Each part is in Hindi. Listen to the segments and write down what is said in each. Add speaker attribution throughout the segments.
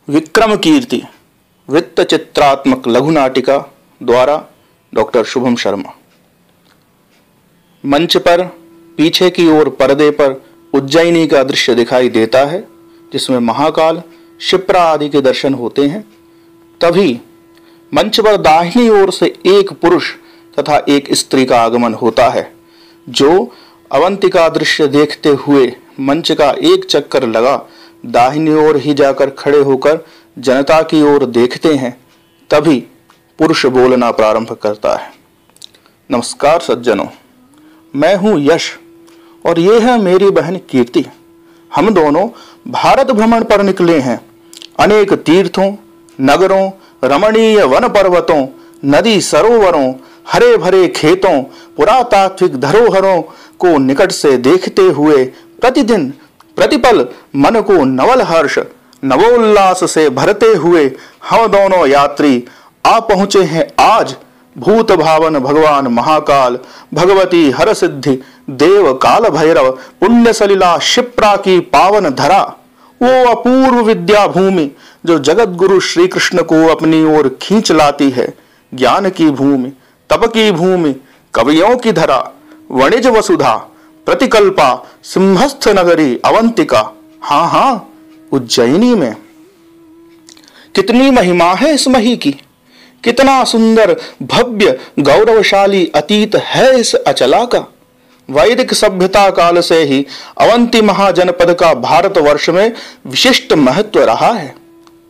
Speaker 1: विक्रम कीर्ति वृत्त चित्रात्मक लघु नाटिका द्वारा डॉक्टर शुभम शर्मा। मंच पर पीछे की ओर पर्दे पर उज्जैनी का दृश्य दिखाई देता है, जिसमें महाकाल, शिप्रा आदि के दर्शन होते हैं। तभी मंच पर दाहिनी ओर से एक पुरुष तथा एक स्त्री का आगमन होता है, जो अवंतिका दृश्य देखते हुए मंच का एक चक्कर लगा दाहिनी ओर ही जाकर खड़े होकर जनता की ओर देखते हैं। तभी पुरुष बोलना प्रारंभ करता है। नमस्कार सज्जनों, मैं हूं यश और ये है मेरी बहन कीर्ति। हम दोनों भारत भ्रमण पर निकले हैं। अनेक तीर्थों, नगरों, रमणीय वन पर्वतों, नदी सरोवरों, हरे भरे खेतों, पुरातात्विक धरोहरों को निकट से देखते हुए प्रतिदिन प्रतिपल मन को नवल हर्ष नवोल्लास से भरते हुए हम दोनों यात्री आ पहुंचे हैं आज भूत भावन भगवान महाकाल, भगवती हर सिद्धि, देव काल भैरव, पुण्य सलिला शिप्रा की पावन धरा, वो अपूर्व विद्या भूमि जो जगत गुरु श्री कृष्ण को अपनी ओर खींच लाती है। ज्ञान की भूमि, तप की भूमि, कवियों की धरा, वणिज वसुधा, प्रतिकल्पा, सिंहस्थ नगरी अवंतिका। हाँ हाँ, उज्जैनी में कितनी महिमा है इस मही की, कितना सुंदर भव्य गौरवशाली अतीत है इस अचला का। वैदिक सभ्यता काल से ही अवंती महाजनपद का भारतवर्ष में विशिष्ट महत्व रहा है।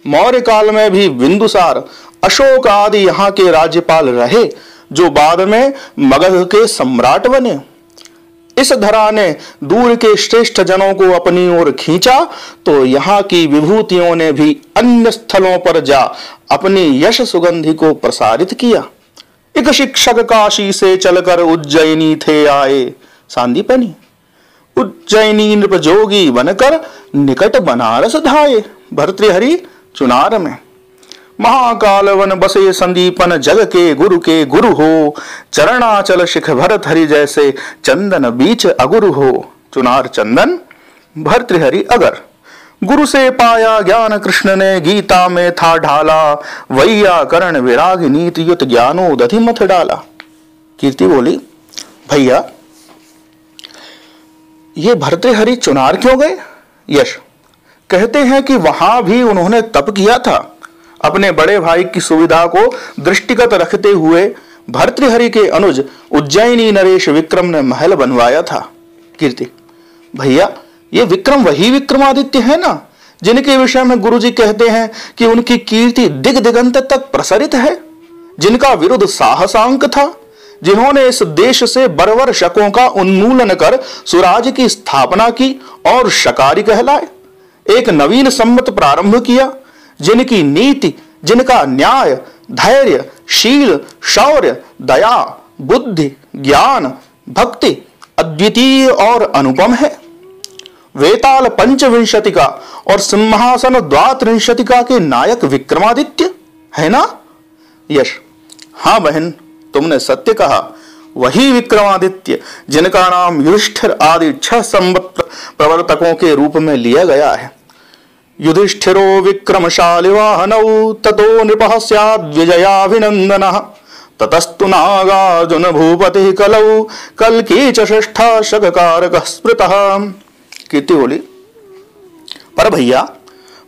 Speaker 1: मौर्य काल में भी बिंदुसार, अशोक आदि यहाँ के राज्यपाल रहे, जो बाद में मगध के सम्राट बने। इस धरा ने दूर के श्रेष्ठ जनों को अपनी ओर खींचा, तो यहाँ की विभूतियों ने भी अन्य स्थलों पर जा अपनी यश सुगंधि को प्रसारित किया। एक शिक्षक काशी से चलकर उज्जैनी थे आए सांदीपनी, उज्जैनी नृपजोगी बनकर निकट बनारस धाये। भर्तृहरि चुनार में महाकाल वन बसे संदीपन, जग के गुरु हो, चरणाचल शिख भरत हरि जैसे चंदन बीच अगुरु हो। चुनार चंदन, भर्तृहरि अगर। गुरु से पाया ज्ञान कृष्ण ने, गीता में था ढाला, वैयाकरण विराग नीति युत ज्ञानोदधि मथ डाला। कीर्ति बोली, भैया ये भर्तृहरि चुनार क्यों गए? यश, कहते हैं कि वहां भी उन्होंने तप किया था। अपने बड़े भाई की सुविधा को दृष्टिगत रखते हुए भर्तृहरि के अनुज उज्जैनी नरेश विक्रम ने महल बनवाया था। कीर्ति, भैया ये विक्रम वही विक्रमादित्य है ना, जिनके विषय में गुरुजी कहते हैं कि उनकी कीर्ति दिग दिगंत तक प्रसरित है, जिनका विरुद्ध साहसांक था, जिन्होंने इस देश से बर्बर शकों का उन्मूलन कर स्वराज की स्थापना की और शकारी कहलाए, एक नवीन सम्मत प्रारंभ किया, जिनकी नीति, जिनका न्याय, धैर्य, शील, शौर्य, दया, बुद्धि, ज्ञान, भक्ति अद्वितीय और अनुपम है। वेताल पंचविंशतिका और सिंहासन द्वात्रिंशतिका के नायक विक्रमादित्य है ना? यश, हाँ बहन, तुमने सत्य कहा, वही विक्रमादित्य जिनका नाम युधिष्ठिर आदि 6 संवत् प्रवर्तकों के रूप में लिया गया है। युधिष्ठिरो विक्रमशाली वाहनौ, ततो नृपः स्याद्विजयाभिनन्दनः, ततस्तु नागार्जुन भूपतिः कलौ, कल्की च षष्ठा शककारकः स्मृतः। कीर्ति बोली, पर भैया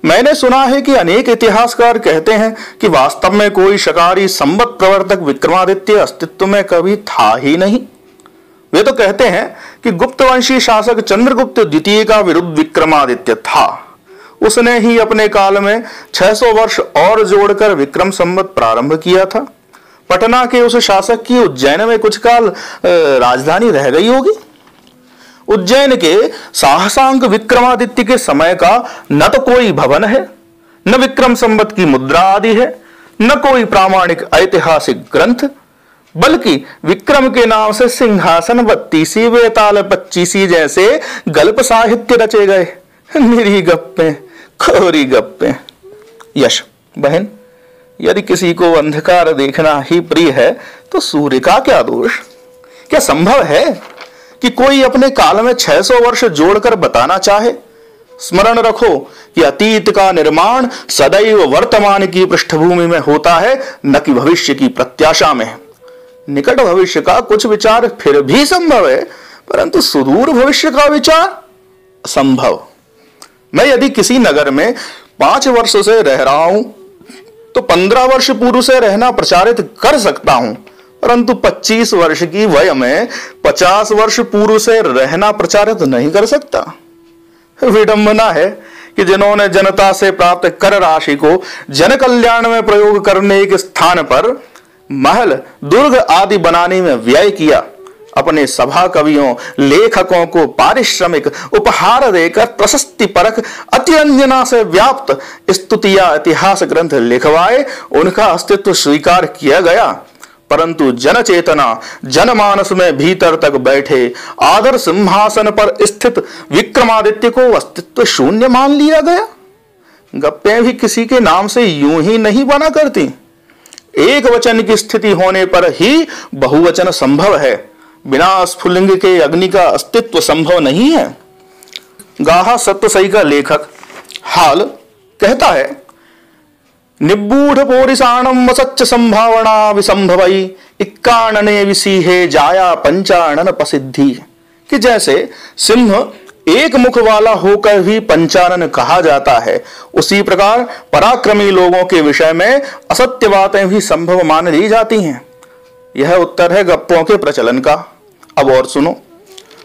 Speaker 1: मैंने सुना है कि अनेक इतिहासकार कहते हैं कि वास्तव में कोई शकारी संवत् प्रवर्तक विक्रमादित्य अस्तित्व में कभी था ही नहीं। वे तो कहते हैं कि गुप्तवंशी शासक चंद्रगुप्त द्वितीय का विरुद्ध विक्रमादित्य था। उसने ही अपने काल में 600 वर्ष और जोड़कर विक्रम संवत प्रारंभ किया था। पटना के उस शासक की उज्जैन में कुछ काल राजधानी रह गई होगी। उज्जैन के साहसांक विक्रमादित्य के समय का न तो कोई भवन है, न विक्रम संवत की मुद्रा आदि है, न कोई प्रामाणिक ऐतिहासिक ग्रंथ, बल्कि विक्रम के नाम से सिंहासन 32 वेताल 25 जैसे गल्प साहित्य रचे गए। निरी गप्पे, खोरी गप्पे। यश, बहन यदि किसी को अंधकार देखना ही प्रिय है तो सूर्य का क्या दोष? क्या संभव है कि कोई अपने काल में 600 वर्ष जोड़कर बताना चाहे स्मरण रखो कि अतीत का निर्माण सदैव वर्तमान की पृष्ठभूमि में होता है, न कि भविष्य की प्रत्याशा में। निकट भविष्य का कुछ विचार फिर भी संभव है, परंतु सुदूर भविष्य का विचार असंभव। मैं यदि किसी नगर में 5 वर्ष से रह रहा हूं तो 15 वर्ष पूर्व से रहना प्रचारित कर सकता हूं, परंतु 25 वर्ष की वय में 50 वर्ष पूर्व से रहना प्रचारित नहीं कर सकता। विडंबना है कि जिन्होंने जनता से प्राप्त कर राशि को जन कल्याण में प्रयोग करने के स्थान पर महल, दुर्ग आदि बनाने में व्यय किया, अपने सभा कवियों, लेखकों को पारिश्रमिक उपहार देकर प्रशस्ति परक अतिरंजना से व्याप्त स्तुतियां इतिहास ग्रंथ लिखवाए, उनका अस्तित्व स्वीकार किया गया, परंतु जन चेतना, जनमानस में भीतर तक बैठे आदर सिंहासन पर स्थित विक्रमादित्य को अस्तित्व शून्य मान लिया गया। गप्पें भी किसी के नाम से यूं ही नहीं बना करती। एक वचन की स्थिति होने पर ही बहुवचन संभव है, बिना स्फुलिंग के अग्नि का अस्तित्व संभव नहीं है। गाहा सत्यसई का लेखक हाल कहता है, निबूढ़ पोरिसाणम वसच्च संभावना विसंभवई इक्काणने विसीहे जाया पंचानन प्रसिद्धि, कि जैसे सिंह एक मुख वाला होकर भी पंचानन कहा जाता है, उसी प्रकार पराक्रमी लोगों के विषय में असत्य बातें भी संभव मान ली जाती हैं। यह उत्तर है गप्पों के प्रचलन का। अब और सुनो।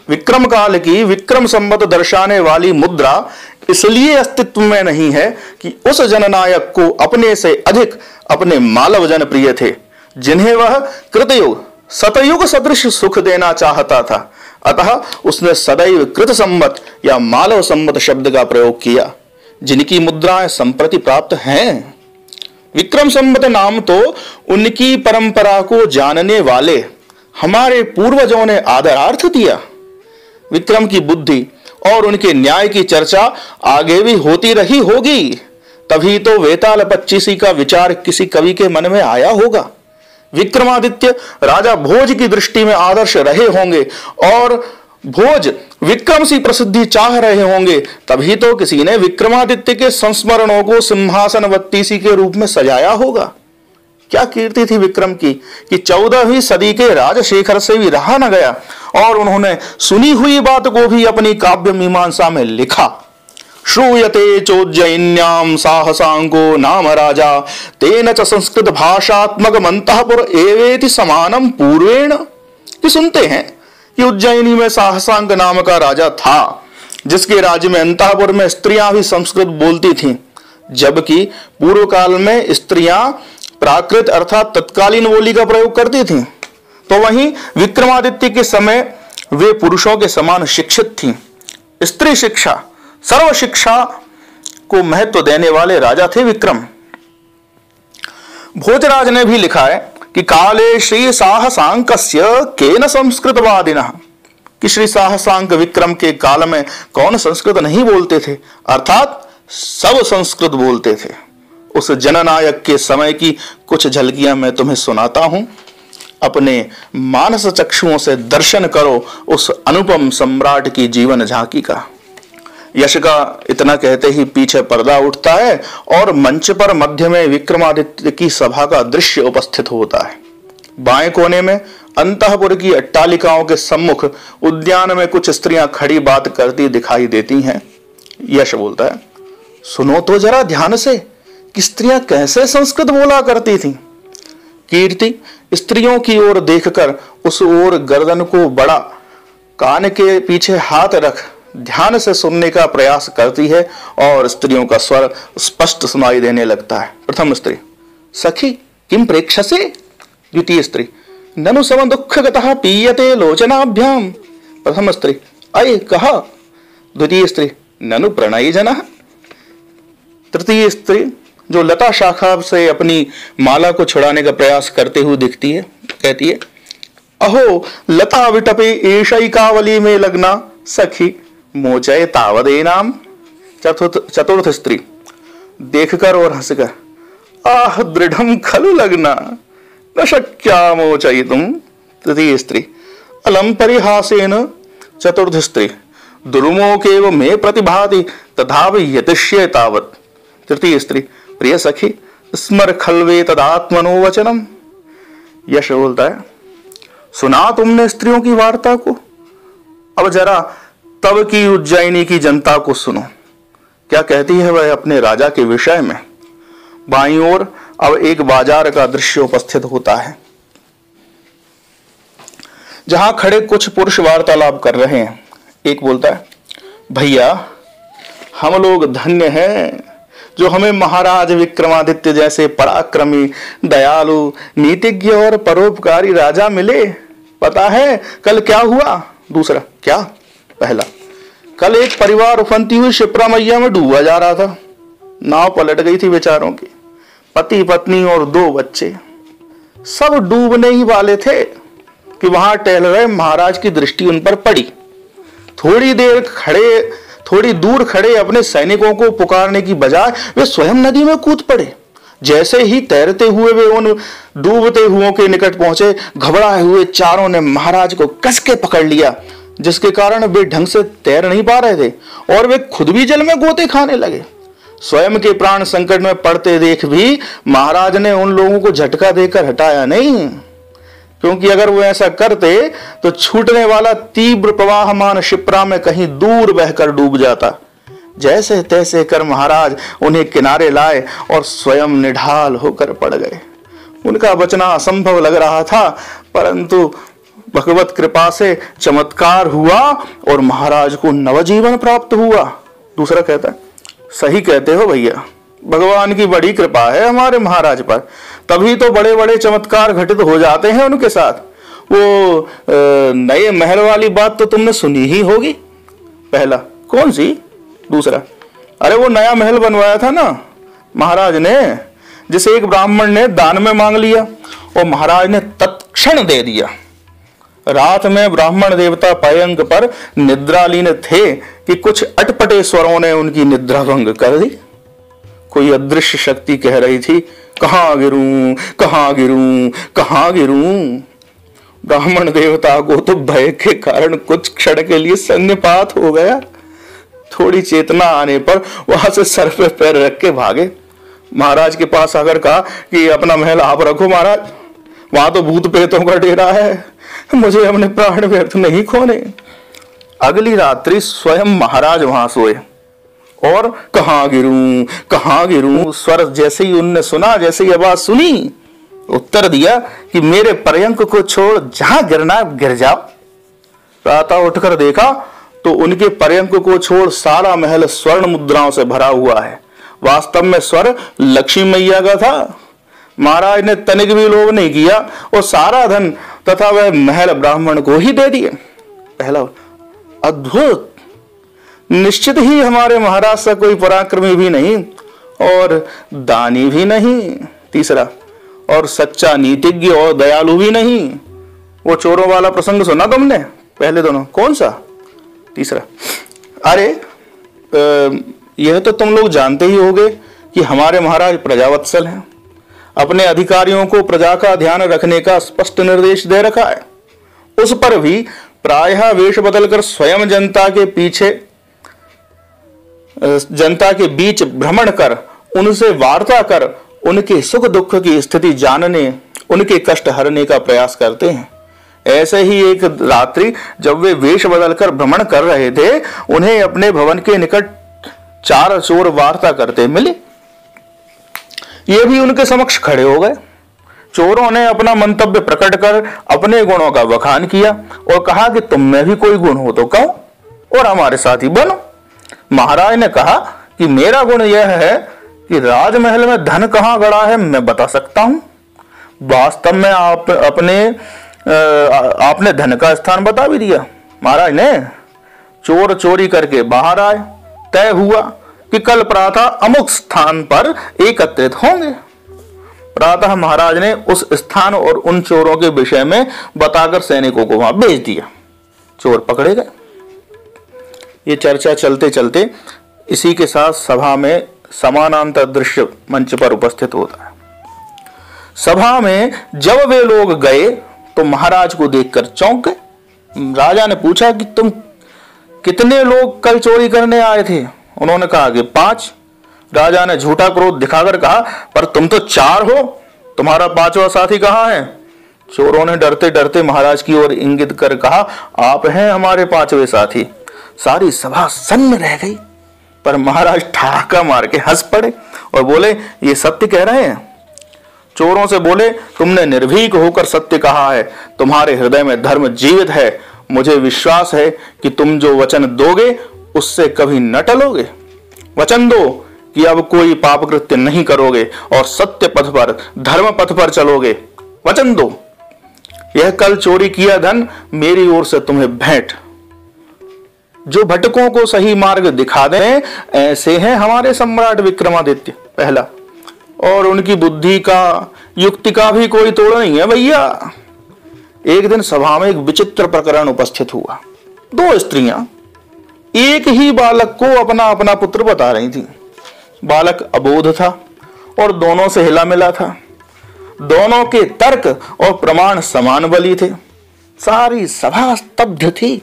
Speaker 1: विक्रम काल की विक्रम संवत दर्शाने वाली मुद्रा इसलिए अस्तित्व में नहीं है कि उस जननायक को अपने से अधिक अपने मालव जन प्रिय थे, जिन्हें वह कृतयुग सतयुग सदृश सुख देना चाहता था। अतः उसने सदैव कृत संवत या मालव संवत शब्द का प्रयोग किया, जिनकी मुद्राएं संप्रति प्राप्त हैं। विक्रम संवत नाम तो उनकी परंपरा को जानने वाले हमारे पूर्वजों ने आदरार्थ दिया। विक्रम की बुद्धि और उनके न्याय की चर्चा आगे भी होती रही होगी, तभी तो वेताल पच्चीसी का विचार किसी कवि के मन में आया होगा। विक्रमादित्य राजा भोज की दृष्टि में आदर्श रहे होंगे और भोज विक्रम सी प्रसिद्धि चाह रहे होंगे, तभी तो किसी ने विक्रमादित्य के संस्मरणों को सिंहासन बत्तीसी के रूप में सजाया होगा। क्या कीर्ति थी विक्रम की कि 14वीं सदी के राजशेखर से भी रहा न गया और उन्होंने सुनी हुई बात को भी अपनी काव्य मीमांसा में लिखा। श्रूयते चोज्जयिन्याम साहसांगो नाम राजा तेन च संस्कृत भाषात्मक मंतःपुर एवेति समानम पूर्वेण, कि सुनते हैं कि उज्जैनी में साहसांग नाम का राजा था, जिसके राज्य में अंतःपुर में स्त्रियां भी संस्कृत बोलती थीं, जबकि पूर्व काल में स्त्रियां प्राकृत अर्थात तत्कालीन बोली का प्रयोग करती थीं। तो वहीं विक्रमादित्य के समय वे पुरुषों के समान शिक्षित थीं। स्त्री शिक्षा, सर्व शिक्षा को महत्व देने वाले राजा थे विक्रम। भोजराज ने भी लिखा है कि काले श्री साहसांकस्य केन संस्कृतवादिनः, कि श्री साहसांक विक्रम के काल में कौन संस्कृत नहीं बोलते थे, अर्थात सब संस्कृत बोलते थे। उस जननायक के समय की कुछ झलकियां मैं तुम्हें सुनाता हूं। अपने मानस चक्षुओं से दर्शन करो उस अनुपम सम्राट की जीवन झांकी का। यश का इतना कहते ही पीछे पर्दा उठता है और मंच पर मध्य में विक्रमादित्य की सभा का दृश्य उपस्थित होता है। बाएं कोने में अंतःपुर की अट्टालिकाओं के सम्मुख उद्यान में कुछ स्त्रियां खड़ी बात करती दिखाई देती हैं। यश बोलता है, सुनो तो जरा ध्यान से कि स्त्रियां कैसे संस्कृत बोला करती थीं। कीर्ति स्त्रियों की ओर देखकर उस ओर गर्दन को बड़ा, कान के पीछे हाथ रख ध्यान से सुनने का प्रयास करती है और स्त्रियों का स्वर स्पष्ट सुनाई देने लगता है। प्रथम स्त्री, सखी किम प्रेक्षसे। द्वितीय स्त्री, ननु सम दुख गतः पीयते लोचनाभ्याम। प्रथम स्त्री, अये कह। द्वितीय स्त्री, ननु प्रणयी जनः। तृतीय स्त्री, जो लता शाखा से अपनी माला को छुड़ाने का प्रयास करते हुए दिखती है, कहती है, अहो लता विटपे एषैकावली में लगना सखी मोचय तावदे नाम। चतुर्थ स्त्री, देखकर और हंसकर, आह दृढ़म खलु लगना न शक्या मोचयितुम। तृतीय स्त्री, अलम परिहासेन। चतुर्थ स्त्री, दुर्मोकेव मे प्रतिभाति तथापि यतिष्ये तावत्। तृतीय स्त्री, प्रिय सखी स्मर खल्वे तदात्मनो वचनम। यश बोलता है, सुना तुमने स्त्रियों की वार्ता को, अब जरा तब की उज्जैनी की जनता को सुनो, क्या कहती है वह अपने राजा के विषय में। बाईं ओर अब एक बाजार का दृश्य उपस्थित होता है, जहां खड़े कुछ पुरुष वार्तालाप कर रहे हैं। एक बोलता है, भैया हम लोग धन्य हैं जो हमें महाराज विक्रमादित्य जैसे पराक्रमी, दयालु, नीतिज्ञ और परोपकारी राजा मिले। पता है कल क्या हुआ? दूसरा, क्या? पहला, कल एक परिवार उफनती हुई शिप्रा मैया में डूबा जा रहा था। नाव पलट गई थी बेचारों की, पति पत्नी और 2 बच्चे सब डूबने ही वाले थे कि वहां टहल रहे महाराज की दृष्टि उन पर पड़ी। थोड़ी दूर खड़े अपने सैनिकों को पुकारने की बजाय वे स्वयं नदी में कूद पड़े। जैसे ही तैरते हुए वे उन डूबते हुओं के निकट पहुंचे, घबराए हुए चारों ने महाराज को कस के पकड़ लिया, जिसके कारण वे ढंग से तैर नहीं पा रहे थे और वे खुद भी जल में गोते खाने लगे। स्वयं के प्राण संकट में पड़ते देख भी महाराज ने उन लोगों को झटका देकर हटाया नहीं, क्योंकि अगर वो ऐसा करते तो छूटने वाला तीव्र प्रवाहमान शिप्रा में कहीं दूर बहकर डूब जाता। जैसे तैसे कर महाराज उन्हें किनारे लाए और स्वयं निढाल होकर पड़ गए। उनका बचना असंभव लग रहा था, परंतु भगवत कृपा से चमत्कार हुआ और महाराज को नवजीवन प्राप्त हुआ। दूसरा कहता है, सही कहते हो भैया, भगवान की बड़ी कृपा है हमारे महाराज पर, तभी तो बड़े बड़े चमत्कार घटित हो जाते हैं उनके साथ। वो नए महल वाली बात तो तुमने सुनी ही होगी। पहला, कौन सी? दूसरा, अरे वो नया महल बनवाया था ना महाराज ने, जिसे एक ब्राह्मण ने दान में मांग लिया और महाराज ने तत्क्षण दे दिया। रात में ब्राह्मण देवता पर्यंक पर निद्रालीन थे कि कुछ अटपटे स्वरों ने उनकी निद्रा भंग कर दी। कोई अदृश्य शक्ति कह रही थी, कहां गिरूं, कहां गिरूं, कहां गिरूं। ब्राह्मण देवता को तो भय के कारण कुछ क्षण के लिए संज्ञापात हो गया। थोड़ी चेतना आने पर वहां से सर पे पैर रख के भागे। महाराज के पास आकर कहा कि अपना महल आप रखो महाराज, वहां तो भूत प्रेतों का डेरा है, मुझे अपने प्राण व्यर्थ नहीं खोने। अगली रात्रि स्वयं महाराज वहां सोए और कहां गिरूं, कहां गिरूं स्वर जैसे ही उनने सुना, जैसे ही आवाज सुनी, उत्तर दिया कि मेरे पर्यंक को छोड़ जहां गिरना गिर जाओ। प्रातः उठकर देखा तो उनके पर्यंक को छोड़ सारा महल स्वर्ण मुद्राओं से भरा हुआ है। वास्तव में स्वर लक्ष्मी मैया का था। महाराज ने तनिक भी लोभ नहीं किया और सारा धन तथा वह महल ब्राह्मण को ही दे दिए। पहला, अद्भुत, निश्चित ही हमारे महाराज से कोई पराक्रमी भी नहीं और दानी भी नहीं। तीसरा, और सच्चा नीतिज्ञ और दयालु भी नहीं। वो चोरों वाला प्रसंग सुना तुमने? पहले दोनों, कौन सा? तीसरा, अरे यह तो तुम लोग जानते ही होगे कि हमारे महाराज प्रजावत्सल हैं। अपने अधिकारियों को प्रजा का ध्यान रखने का स्पष्ट निर्देश दे रखा है। उस पर भी प्रायः वेश बदलकर स्वयं जनता के बीच भ्रमण कर, उनसे वार्ता कर, उनके सुख दुख की स्थिति जानने, उनके कष्ट हरने का प्रयास करते हैं। ऐसे ही एक रात्रि जब वे वेश बदलकर भ्रमण कर रहे थे, उन्हें अपने भवन के निकट 4 चोर वार्ता करते मिले। ये भी उनके समक्ष खड़े हो गए। चोरों ने अपना मंतव्य प्रकट कर अपने गुणों का बखान किया और कहा कि तुम में भी कोई गुण हो तो कहो और हमारे साथ ही बनो। महाराज ने कहा कि मेरा गुण यह है कि राजमहल में धन कहां गड़ा है मैं बता सकता हूं। वास्तव में आपने धन का स्थान बता भी दिया। महाराज ने चोर चोरी करके बाहर आए। तय हुआ कि कल प्रातः अमुक स्थान पर एकत्रित होंगे। प्रातः महाराज ने उस स्थान और उन चोरों के विषय में बताकर सैनिकों को वहां भेज दिया। चोर पकड़े गए। ये चर्चा चलते चलते इसी के साथ सभा में समानांतर दृश्य मंच पर उपस्थित होता है। सभा में जब वे लोग गए तो महाराज को देखकर चौंक गए। राजा ने पूछा कि तुम कितने लोग कल चोरी करने आए थे? उन्होंने कहा कि 5। राजा ने झूठा क्रोध दिखाकर कहा, पर तुम तो 4 हो, तुम्हारा 5वां साथी कहाँ है? चोरों ने डरते डरते महाराज की ओर इंगित कर कहा, आप हैं हमारे 5वें साथी। सारी सभा सन्न रह गई, पर महाराज ठहाका मार के हंस पड़े और बोले, ये सत्य कह रहे हैं? चोरों से बोले, तुमने निर्भीक होकर सत्य कहा है, तुम्हारे हृदय में धर्म जीवित है। मुझे विश्वास है कि तुम जो वचन दोगे उससे कभी न टलोगे। वचन दो कि अब कोई पाप कृत्य नहीं करोगे और सत्य पथ पर, धर्म पथ पर चलोगे। वचन दो। यह कल चोरी किया धन मेरी ओर से तुम्हें भेंट। जो भटकों को सही मार्ग दिखा दें, ऐसे हैं हमारे सम्राट विक्रमादित्य पहला, और उनकी बुद्धि का, युक्ति का भी कोई तोड़ नहीं है भैया। एक दिन सभा में एक विचित्र प्रकरण उपस्थित हुआ। 2 स्त्रियां एक ही बालक को अपना अपना पुत्र बता रही थी। बालक अबोध था और दोनों से हिला मिला था। दोनों के तर्क और प्रमाण समान बली थे। सारी सभा स्तब्ध थी।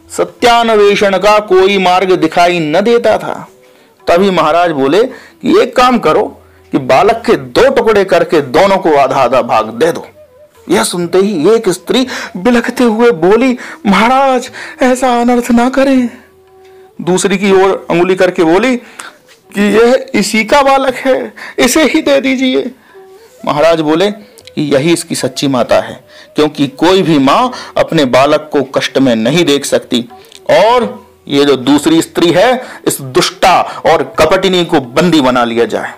Speaker 1: सत्यान्वेषण का कोई मार्ग दिखाई न देता था। तभी महाराज बोले कि एक काम करो कि बालक के 2 टुकड़े करके दोनों को आधा आधा भाग दे दो। यह सुनते ही एक स्त्री बिलखते हुए बोली, महाराज ऐसा अनर्थ ना करें। दूसरी की ओर अंगुली करके बोली कि यह इसी का बालक है, इसे ही दे दीजिए। महाराज बोले कि यही इसकी सच्ची माता है, क्योंकि कोई भी मां अपने बालक को कष्ट में नहीं देख सकती। और ये जो दूसरी स्त्री है, इस दुष्टा और कपटिनी को बंदी बना लिया जाए।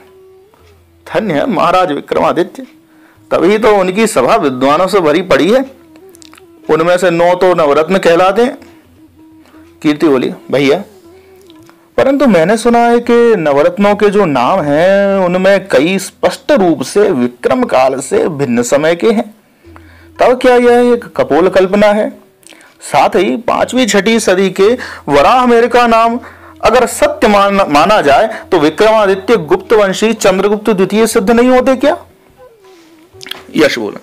Speaker 1: धन्य है महाराज विक्रमादित्य। तभी तो उनकी सभा विद्वानों से भरी पड़ी है। उनमें से 9 तो नवरत्न कहलाते हैं। कीर्ति बोली, भैया परंतु मैंने सुना है कि नवरत्नों के जो नाम हैं उनमें कई स्पष्ट रूप से विक्रम काल से भिन्न समय के हैं। तब क्या यह एक कपोल कल्पना है? साथ ही 5वीं 6ठी सदी के वराहमिहिर का नाम अगर सत्य माना जाए तो विक्रमादित्य गुप्त वंशी चंद्रगुप्त द्वितीय सिद्ध नहीं होते क्या? यश बोला,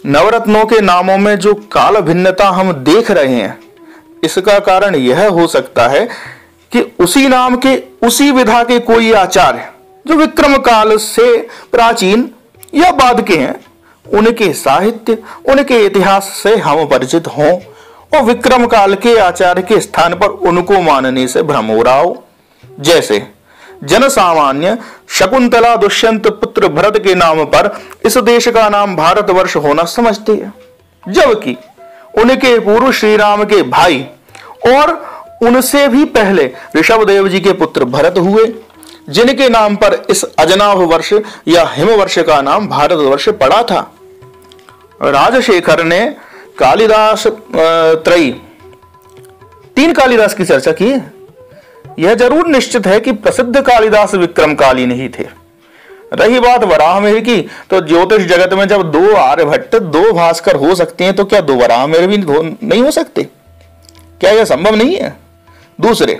Speaker 1: नवरत्नों के नामों में जो काल भिन्नता हम देख रहे हैं, इसका कारण यह हो सकता है कि उसी नाम के उसी विधा के कोई आचार्य जो विक्रम काल से प्राचीन या बाद के हैं, उनके साहित्य, उनके इतिहास से हम परिचित हों और विक्रम काल के आचार्य के स्थान पर उनको मानने से भ्रम हो रहा हो। जैसे जन सामान्य शकुंतला दुष्यंत पुत्र भरत के नाम पर इस देश का नाम भारतवर्ष होना समझते हैं, जबकि उनके पूर्व श्री राम के भाई और उनसे भी पहले ऋषभदेव जी के पुत्र भरत हुए, जिनके नाम पर इस अजनाभ वर्ष या हिमवर्ष का नाम भारतवर्ष पड़ा था। राजशेखर ने कालिदास त्रयी 3 कालिदास की चर्चा की है। यह जरूर निश्चित है कि प्रसिद्ध कालिदास विक्रम कालीन ही थे। रही बात वराहमिहिर की, तो ज्योतिष जगत में जब 2 आर्यभट्ट 2 भास्कर हो सकते हैं, तो क्या 2 वराहमिहिर भी नहीं हो सकते? क्या यह संभव नहीं है? दूसरे,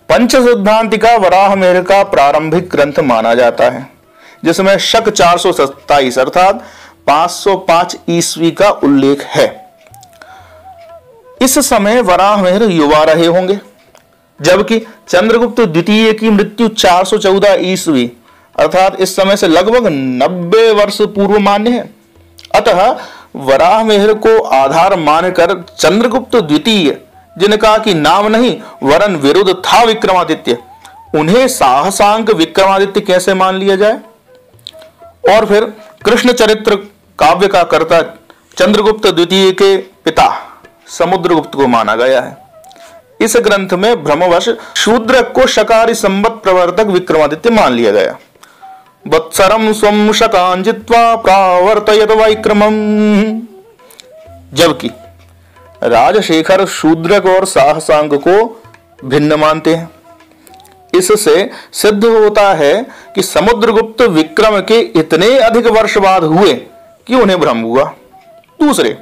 Speaker 1: पंच सिद्धांतिका वराहमिहिर का प्रारंभिक ग्रंथ माना जाता है, जिसमें शक 427 अर्थात 505 ईस्वी का उल्लेख है। इस समय वराहमिहिर युवा रहे होंगे, जबकि चंद्रगुप्त द्वितीय की मृत्यु 414 ईस्वी अर्थात इस समय से लगभग 90 वर्ष पूर्व मान्य है। अतः वराहमिहिर को आधार मानकर चंद्रगुप्त द्वितीय, जिनका कि नाम नहीं वरन विरुद्ध था विक्रमादित्य, उन्हें साहसांक विक्रमादित्य कैसे मान लिया जाए? और फिर कृष्ण चरित्र काव्य का कर्ता चंद्रगुप्त द्वितीय के पिता समुद्रगुप्त को माना गया है। इस ग्रंथ में भ्रमवश शूद्रक को शकारी संवत् प्रवर्तक विक्रमादित्य मान लिया गया। वत्सरम स्वम शकान जित्वा प्रावर्तयत विक्रमम, जबकि राजशेखर शूद्रक और साहसांक को भिन्न मानते हैं। इससे सिद्ध होता है कि समुद्रगुप्त विक्रम के इतने अधिक वर्ष बाद हुए कि उन्हें भ्रम हुआ। दूसरे,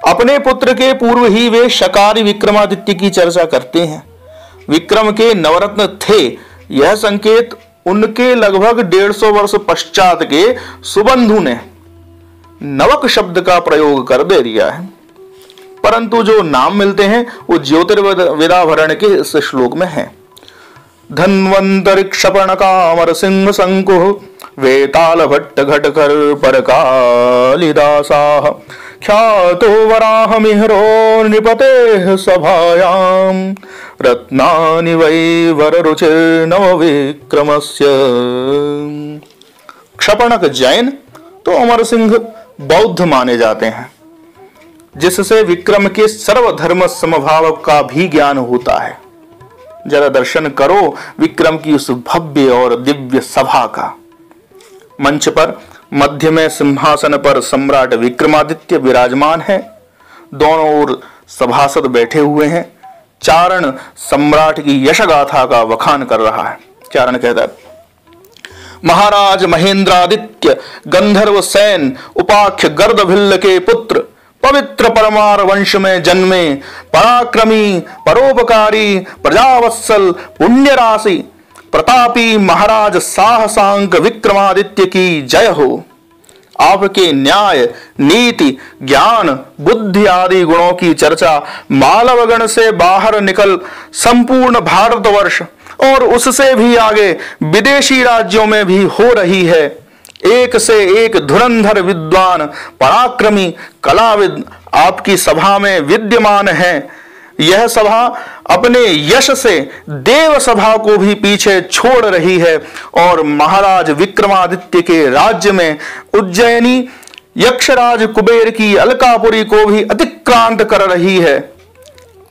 Speaker 1: अपने पुत्र के पूर्व ही वे शकारी विक्रमादित्य की चर्चा करते हैं। विक्रम के नवरत्न थे, यह संकेत उनके लगभग 150 वर्ष पश्चात के सुबंधु ने नवक शब्द का प्रयोग कर दे दिया है। परंतु जो नाम मिलते हैं वो ज्योतिर्विदाभरण के इस श्लोक में है। धन्वंतरिक्षपणकामर सिंह शंकुः वेताल भट्ट घटकर परकालिदासाः ख्यातो वराह मिहरो नृपतेः सभायां रत्नानि वै वररुचिर्नव विक्रमस्य। क्षपणक जैन तो अमर सिंह बौद्ध माने जाते हैं, जिससे विक्रम के सर्वधर्म समभाव का भी ज्ञान होता है। जरा दर्शन करो विक्रम की उस भव्य और दिव्य सभा का। मंच पर मध्य में सिंहासन पर सम्राट विक्रमादित्य विराजमान है। दोनों ओर सभासद बैठे हुए हैं। चारण सम्राट की यश गाथा का वखान कर रहा है। चारण कहता है, महाराज महेंद्रादित्य गंधर्व सैन उपाख्य गर्दभिल्ल के पुत्र, पवित्र परमार वंश में जन्मे, पराक्रमी परोपकारी प्रजावत्सल पुण्य राशि प्रतापी महाराज साहसांक विक्रमादित्य की जय हो। आपके न्याय नीति ज्ञान बुद्धि आदि गुणों की चर्चा मालवगण से बाहर निकल संपूर्ण भारतवर्ष और उससे भी आगे विदेशी राज्यों में भी हो रही है। एक से एक धुरंधर विद्वान पराक्रमी कलाविद आपकी सभा में विद्यमान हैं। यह सभा अपने यश से देव सभा को भी पीछे छोड़ रही है और महाराज विक्रमादित्य के राज्य में उज्जैनी यक्षराज कुबेर की अलकापुरी को भी अतिक्रांत कर रही है।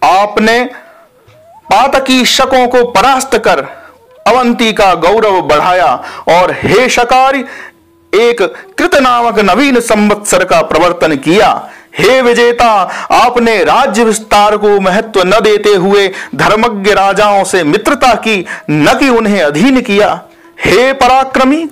Speaker 1: आपने पातकी शकों को परास्त कर अवंती का गौरव बढ़ाया और हे शकारी एक कृत नामक नवीन संवत्सर का प्रवर्तन किया। हे विजेता, आपने राज्य विस्तार को महत्व न देते हुए धर्मज्ञ राजाओं से मित्रता की, न कि उन्हें अधीन किया। हे पराक्रमी,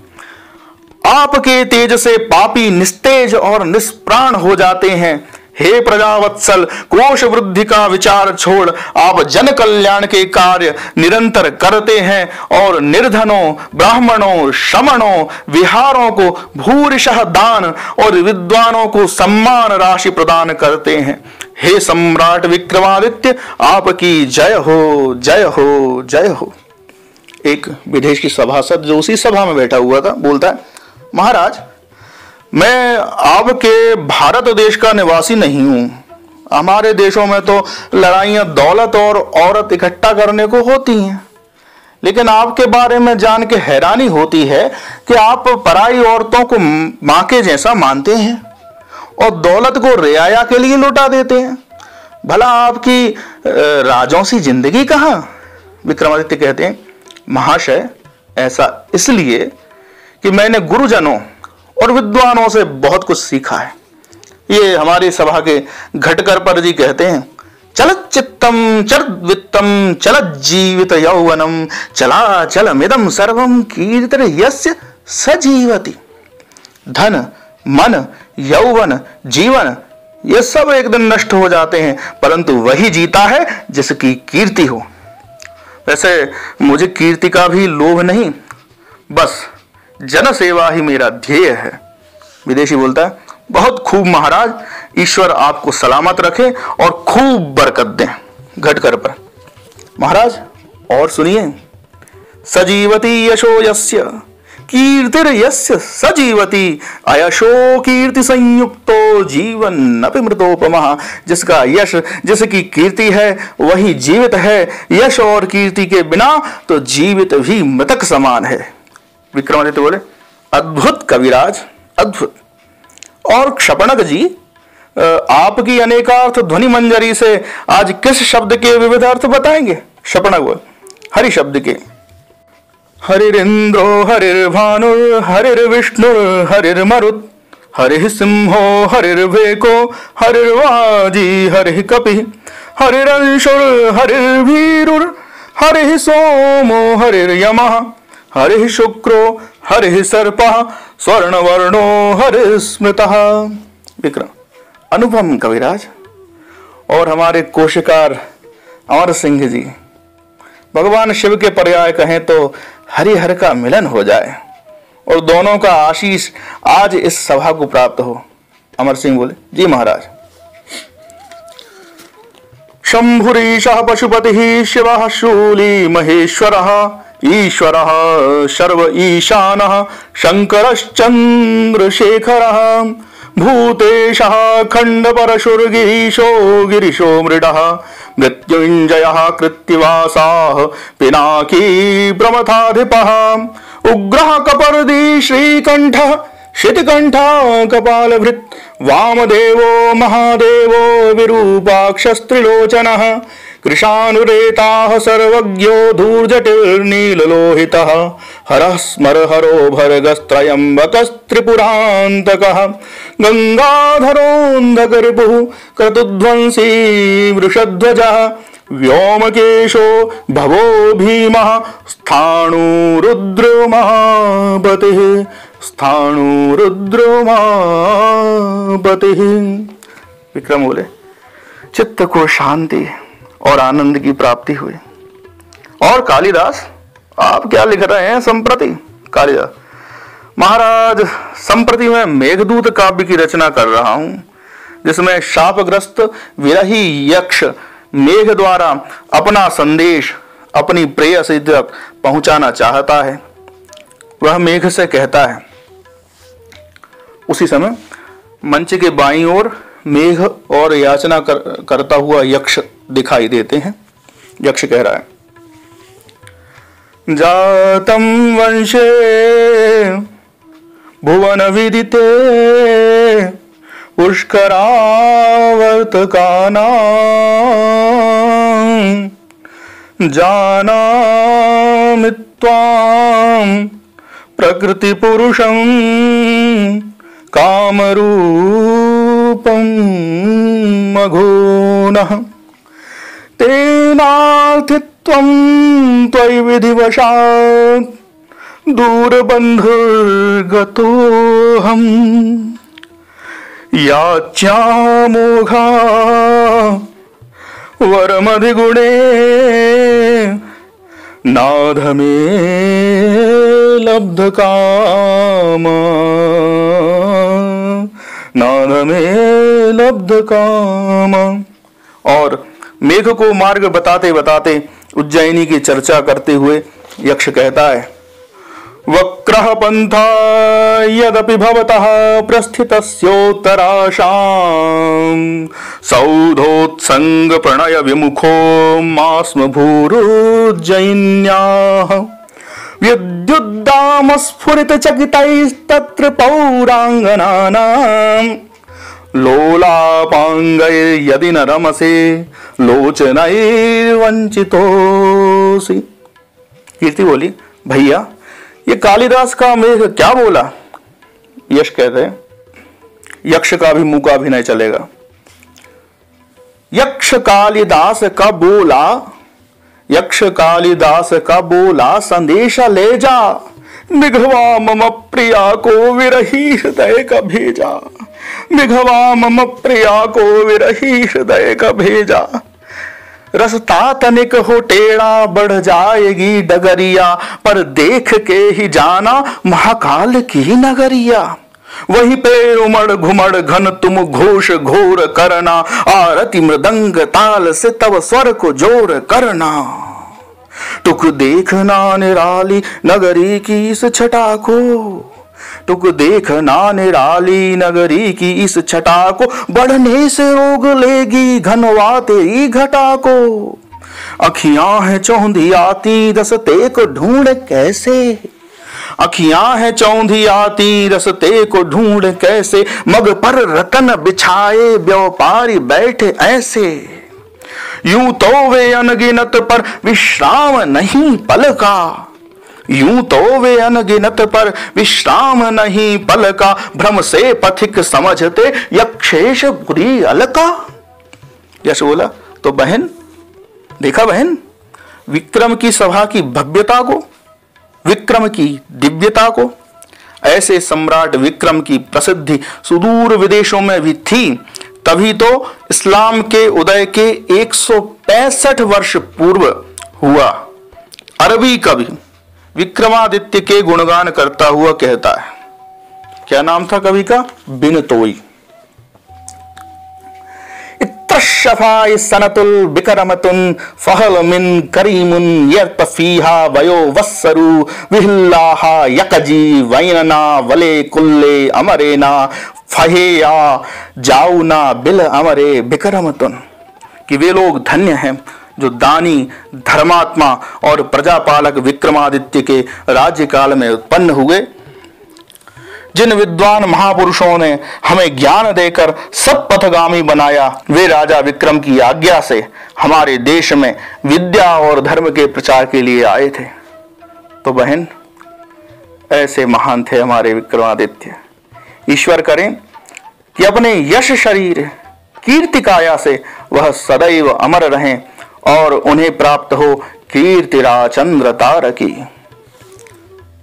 Speaker 1: आपके तेज से पापी निस्तेज और निष्प्राण हो जाते हैं। हे प्रजावत्सल, कोश वृद्धि का विचार छोड़ आप जन कल्याण के कार्य निरंतर करते हैं और निर्धनों ब्राह्मणों श्रमणों विहारों को भूरिशः दान और विद्वानों को सम्मान राशि प्रदान करते हैं। हे सम्राट विक्रमादित्य, आपकी जय हो जय हो जय हो। एक विदेश की सभासद जो उसी सभा में बैठा हुआ था बोलता है, महाराज मैं आपके भारत देश का निवासी नहीं हूं। हमारे देशों में तो लड़ाइयां दौलत और औरत इकट्ठा करने को होती हैं, लेकिन आपके बारे में जान के हैरानी होती है कि आप पराई औरतों को मां के जैसा मानते हैं और दौलत को रियाया के लिए लुटा देते हैं। भला आपकी राजों सी जिंदगी कहां? विक्रमादित्य कहते हैं, महाशय ऐसा इसलिए कि मैंने गुरुजनों और विद्वानों से बहुत कुछ सीखा है। ये हमारी सभा के घटकर पर जी कहते हैं, चलत चित्तम चलत वित्तम चलत जीवित यौवनम चलाचलमिदं सर्वं कीर्तन यस्य सजीवति। धन मन यौवन जीवन ये सब एक दिन नष्ट हो जाते हैं, परंतु वही जीता है जिसकी कीर्ति हो। वैसे मुझे कीर्ति का भी लोभ नहीं, बस जन सेवा ही मेरा ध्येय है। विदेशी बोलता है, बहुत खूब महाराज, ईश्वर आपको सलामत रखे और खूब बरकत दें। घटकर पर महाराज और सुनिए, सजीवती यशो यस्य कीर्तिर यस्य सजीवती अयशो कीर्ति संयुक्तो जीवन नपि मृतोपमः। जिसका यश जिसकी कीर्ति है वही जीवित है, यश और कीर्ति के बिना तो जीवित भी मृतक समान है। विक्रमादित्य बोले, अद्भुत कविराज अद्भुत। और क्षपणक जी, आपकी अनेकार्थ ध्वनि मंजरी से आज किस शब्द के विविध अर्थ बताएंगे? क्षपणक बोले, हरि शब्द के। हरिरिंद्रो हरिर्भानुर हरिर्विष्णुर हरिर्मरुत् हरिः सिंहो हरिर्वेको हरिर्वाजी हरिः कपिः हरिरंशुर हरिर्भीरुर हरिः सोमो हरिर्यमः हरिः शुक्रो हरिः सर्पः स्वर्णवर्णो हरिः स्मृतः। विक्रम, अनुपम कविराज। और हमारे कोशकार अमर सिंह जी, भगवान शिव के पर्याय कहें तो हरिहर का मिलन हो जाए और दोनों का आशीष आज इस सभा को प्राप्त हो। अमर सिंह बोले, जी महाराज। शंभुरीशः पशुपतिः शिवः शूली महेश्वरः ईश्वरः सर्व ईशानः शंकरश्चंद्रशेखरः भूतेशः खंडपरशुर्गिरीशो गिरिशो मृडः मृत्युंजयः कृत्तिवासाः पिनाकी प्रमथाधिपः उग्रः कपर्दी श्रीकंठः शितकंठा कपालभृत् वामदेवो महादेवो विरूपाक्षस्त्रिलोचनः कृशानुरेताः सर्वज्ञो धूर्जटिर्नीललोहितः हरः स्मरहरो भर्गस्त्रयम्बकस्त्रिपुरान्तकः गंगाधरोऽन्धकरिपुः क्रतुध्वंसी वृषध्वजः व्योमकेशो भवो भीमः स्थाणुरुद्रो महापतिः स्थाणुरुद्रो महापतिः। विक्रम बोले, चित्त को शांति और आनंद की प्राप्ति हुई। और कालिदास, आप क्या लिख रहे हैं संप्रति? कालिदास, महाराज संप्रति मैं मेघदूत काव्य की रचना कर रहा हूं, जिसमें शापग्रस्त विरही यक्ष मेघ द्वारा अपना संदेश अपनी प्रेयसी तक पहुंचाना चाहता है। वह मेघ से कहता है। उसी समय मंच के बाईं ओर मेघ और याचना करता हुआ यक्ष दिखाई देते हैं। यक्ष कह रहा है, जातम वंशे भुवन विदिते पुष्करावर्तकानां जानामि त्वां प्रकृति पुरुषं कामरूपं मघोनः तेनार्थित्वं त्वयि विधिवशात् दूरबन्धुर्गतोऽहम् याच्यामोघा वरमधिगुणे नाधमे लब्धकामा नाधमे लब्धकामा। और मेघ को मार्ग बताते बताते उज्जैनी की चर्चा करते हुए यक्ष कहता है, वक्रः पंथा यदपि भवतः प्रस्थितस्योत्तराशां सौधोत्संग प्रणय विमुखो मास्म भूरुज्जैन्याः विद्युद्दाम स्फुरित चकितैस्तत्र पौरांगनानां लोलापांगैर्यदि न रमसे लोचनैर्वंचितोऽसि। कीर्ति बोली, भैया ये कालिदास का मेघ क्या बोला? यश कहते हैं, यक्ष का भी मुंह का भी नहीं चलेगा। यक्ष कालिदास का बोला, यक्ष कालिदास का बोला संदेशा ले जा, निघवा मम प्रिया को विरही हृदय का भेजा, निघवा मम प्रिया को विरही हृदय का भेजा। रसता तनिक हो टेढ़ा बढ़ जाएगी डगरिया, पर देख के ही जाना महाकाल की नगरिया। वहीं पे उमड़ घुमड़ घन तुम घोष घोर करना, आरती मृदंग ताल से तब स्वर को जोर करना। टुक देखना निराली नगरी की इस छटा को, टुक देखना निराली नगरी की इस छटा को, बढ़ने से रोग लेगी घनवा तेरी घटा को। अखियां हैं चौंधी आती रसते को ढूंढ कैसे, अखियां हैं चौंधी आती रसते को ढूंढ कैसे, मग पर रतन बिछाए व्यापारी बैठे ऐसे। यूं तो वे अनगिनत पर विश्राम नहीं पल का, यूं तो वे अनगिनत पर विश्राम नहीं पल का, भ्रम से पथिक समझते यक्षेश बुरी अलका। यश बोला, तो बहन देखा बहन, विक्रम की सभा की भव्यता को, विक्रम की दिव्यता को। ऐसे सम्राट विक्रम की प्रसिद्धि सुदूर विदेशों में भी थी। तभी तो इस्लाम के उदय के 165 वर्ष पूर्व हुआ। अरबी कवि विक्रमादित्य के गुणगान करता हुआ कहता है, क्या नाम था कवि का? बिनतोई। इत्र अशफाय सनतुल बिकरमतुन फहल मिन करीमुन यतफीहा वयो वस्सरु विहिल्लाहा यकजी वैनना वले कुल्ले अमरेना फहेया जाऊना बिल अमरे बिकरमतुन, कि वे लोग धन्य हैं जो दानी, धर्मात्मा और प्रजापालक विक्रमादित्य के राज्यकाल में उत्पन्न हुए। जिन विद्वान महापुरुषों ने हमें ज्ञान देकर सत्पथगामी बनाया, वे राजा विक्रम की आज्ञा से हमारे देश में विद्या और धर्म के प्रचार के लिए आए थे। तो बहन, ऐसे महान थे हमारे विक्रमादित्य। ईश्वर करें कि अपने यश शरीर कीर्ति काया से वह सदैव अमर रहें और उन्हें प्राप्त हो कीर्तिराज चंद्र तारकी।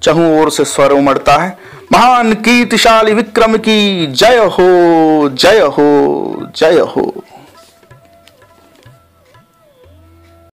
Speaker 1: चहुं ओर से स्वर उमड़ता है, महान कीर्तिशाली विक्रम की जय हो, जय हो, जय हो।